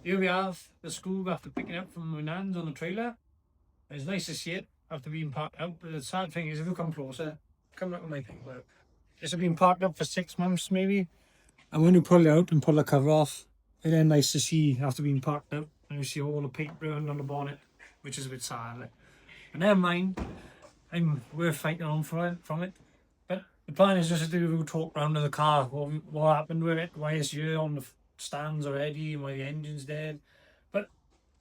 here we have the scoob after picking it up from my nan's on the trailer. It's nice to see it after being parked out, but the sad thing is if you come closer, come look at my thing. Look. This has been parked up for 6 months maybe. And when you pull it out and pull the cover off, it's then nice to see after being parked out and you see all the paint ruined on the bonnet, which is a bit sad. Like. But never mind, we're fighting on from it. But the plan is just to do a talk round of the car, what happened with it, why it's here on the stands already, why the engine's dead. But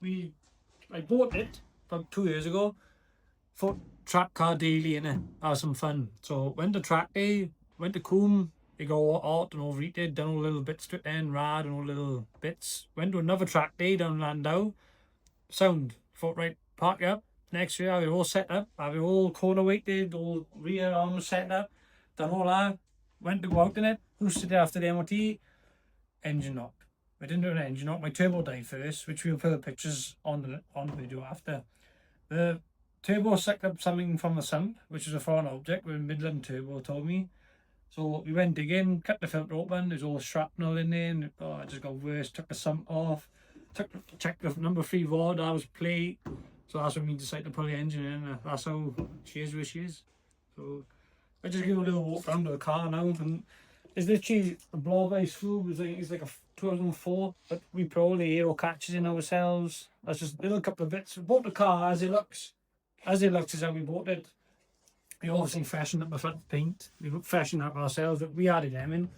I bought it about 2 years ago for track car daily in it, have some fun. So went to track day, went to Coombe, they go out and overheated, done all little bits to it then, rad and all little bits. Went to another track day down Landau, sound, thought right, park it up. Next year, I have it all set up, I have it all corner weighted, all rear arms set up, done all that. Went to go out in it, boosted it after the MOT, engine knocked. I didn't do an engine knock, my turbo died first, which we'll put the pictures on the video after. The turbo sucked up something from the sump, which is a foreign object with Midland Turbo told me. So we went digging, cut the filter open, there's all shrapnel in there, and it just got worse. Took the sump off, checked the number 3 rod, that was plate. So that's when we decided to pull the engine in. That's how she is where she is. So I just give a little walk around to the car now, and it's literally a blow-based scoob. It's like a 2004, but we put all the aero catches in ourselves. That's just a little couple of bits. We bought the car as it looks. As it looks is how we bought it. We obviously freshened up the front paint. We freshened up ourselves, but we added them in.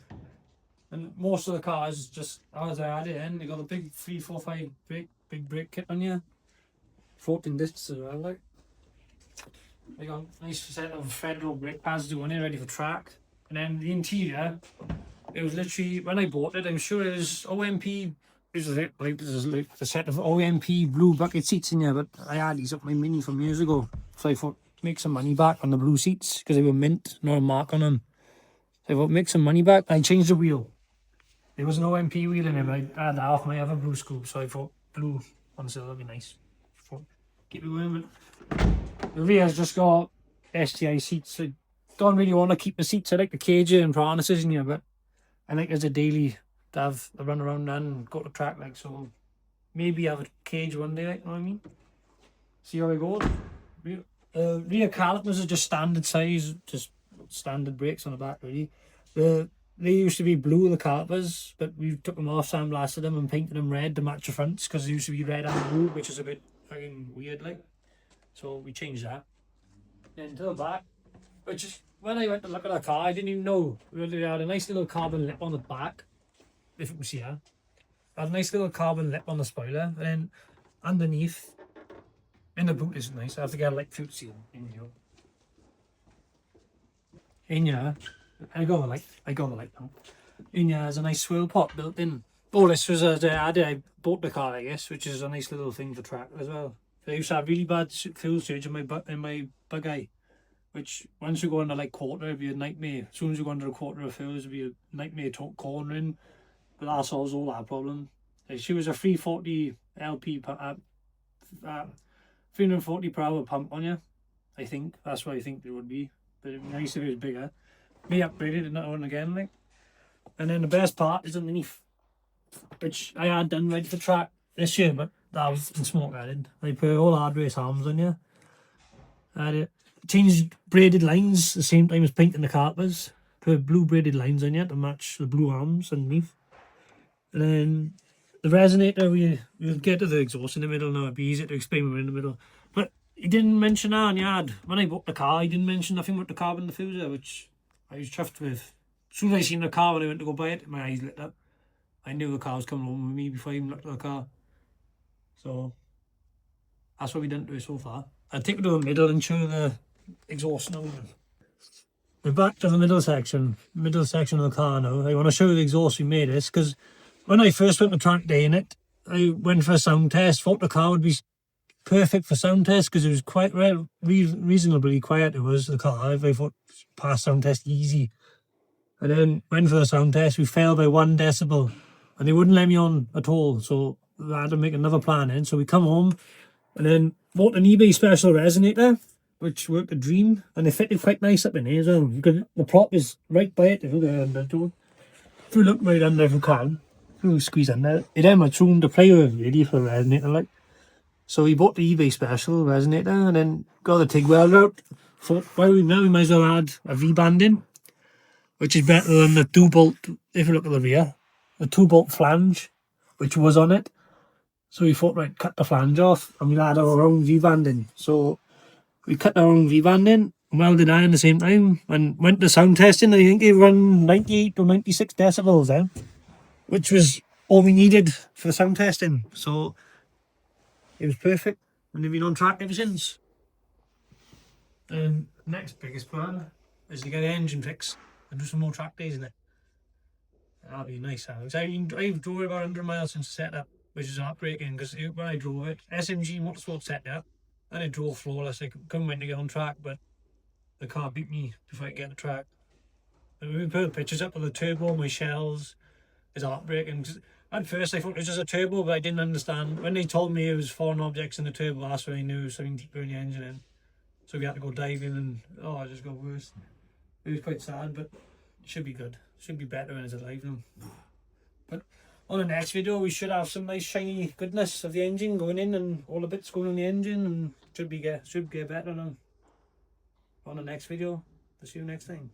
And most of the cars, just as I added in, they got a big 345 big brake kit on you. 14 discs as well, like. They got a nice set of federal brake pads doing it, ready for track. And then the interior, it was literally, when I bought it, I'm sure it was OMP. This is like the set of OMP blue bucket seats in here, but I had these up my Mini from years ago. So I thought, make some money back on the blue seats, because they were mint, not a mark on them. So I thought, make some money back. I changed the wheel. There was an OMP wheel in it, but I had half my other blue scoop, so I thought, blue on silver would be nice. Keep it going, but the rear's just got STI seats. I don't really want to keep the seats. I like the cage and harnesses in here, but I like as a daily to have a run around and go to track, like, so maybe have a cage one day, like, you know what I mean? See how it goes. Rear calipers are just standard size, just standard brakes on the back, really. They used to be blue, the calipers, but we took them off, sandblasted them and painted them red to match the fronts, because they used to be red and blue, which is a bit fucking weird, like. So we changed that. Then to the back, which is, when I went to look at our car, I didn't even know. They had a nice little carbon lip on the back, if you can see that. Had a nice little carbon lip on the spoiler, and then underneath, in the boot is nice. I have to get a light foot seal in here. In here, I got the light now. In here there's a nice swirl pot built in. Oh, this was I bought the car, I guess, which is a nice little thing for track as well. I used to have really bad fuel surge in my bug eye, which once you go under like quarter, it'd be a nightmare. As soon as you go under a quarter of fuel, it'd be a nightmare cornering. But that solves all that problem. Like, she was a 340 LP, 340 per hour pump on you. I think that's what I think it would be. But it'd be nice if it was bigger. Me upgraded another one again, like. And then the best part is underneath, which I had done ready for track this year, but that was in smoke added. I put all hard race arms on you. I had it changed braided lines the same time as painting the calipers. Put blue braided lines on you to match the blue arms underneath. And then the resonator, we'll get to the exhaust in the middle now. It'd be easier to explain when in the middle. But he didn't mention that on the ad. When I bought the car, he didn't mention nothing about the carbon diffuser, which I was chuffed with. As soon as I seen the car when I went to go buy it, my eyes lit up. I knew the car was coming home with me before I even looked at the car. So that's what we done to it so far. I'll take it to the middle and show the exhaust now. We're back to the middle section of the car now. I want to show you the exhaust we made this, because when I first went to track day in it, I went for a sound test. Thought the car would be perfect for sound test because it was quite reasonably quiet. It was the car. I thought pass sound test easy. And then went for the sound test. We failed by 1 decibel, and they wouldn't let me on at all. So I had to make another plan in. So we come home, and then bought an eBay special resonator, which worked a dream, and they fitted quite nice up in here as well. The prop is right by it. If you look right under if you can. squeeze in there. It had much room to play with really for a resonator like. So we bought the eBay special resonator and then got the TIG welder out. Thought, well, now we might as well add a V-band in, which is better than the 2-bolt, if you look at the rear, the 2-bolt flange, which was on it. So we thought, right, cut the flange off and we'll add our own V-band in. So we cut our own V-band in, welded that at the same time, and went to sound testing. I think it run 98 or 96 decibels then, which was all we needed for the sound testing. So it was perfect, and they've been on track ever since. And next biggest plan is to get an engine fix and do some more track days in it. That'll be nice. I've drove it about 100 miles since the setup, which is heartbreaking because when I drove it, SMG Motorsport set it up, and it drove flawless. I couldn't wait to get on track, but the car beat me before I could get the track. And we put pictures up of the turbo, my shells. It's heartbreaking. At first I thought it was just a turbo, but I didn't understand. When they told me it was foreign objects in the turbo, that's when I knew something deeper in the engine in. So we had to go diving and, it just got worse. It was quite sad, but it should be good. It should be better when it's alive now. But on the next video, we should have some nice shiny goodness of the engine going in and all the bits going on the engine, and should get better now. On the next video, I'll see you next time.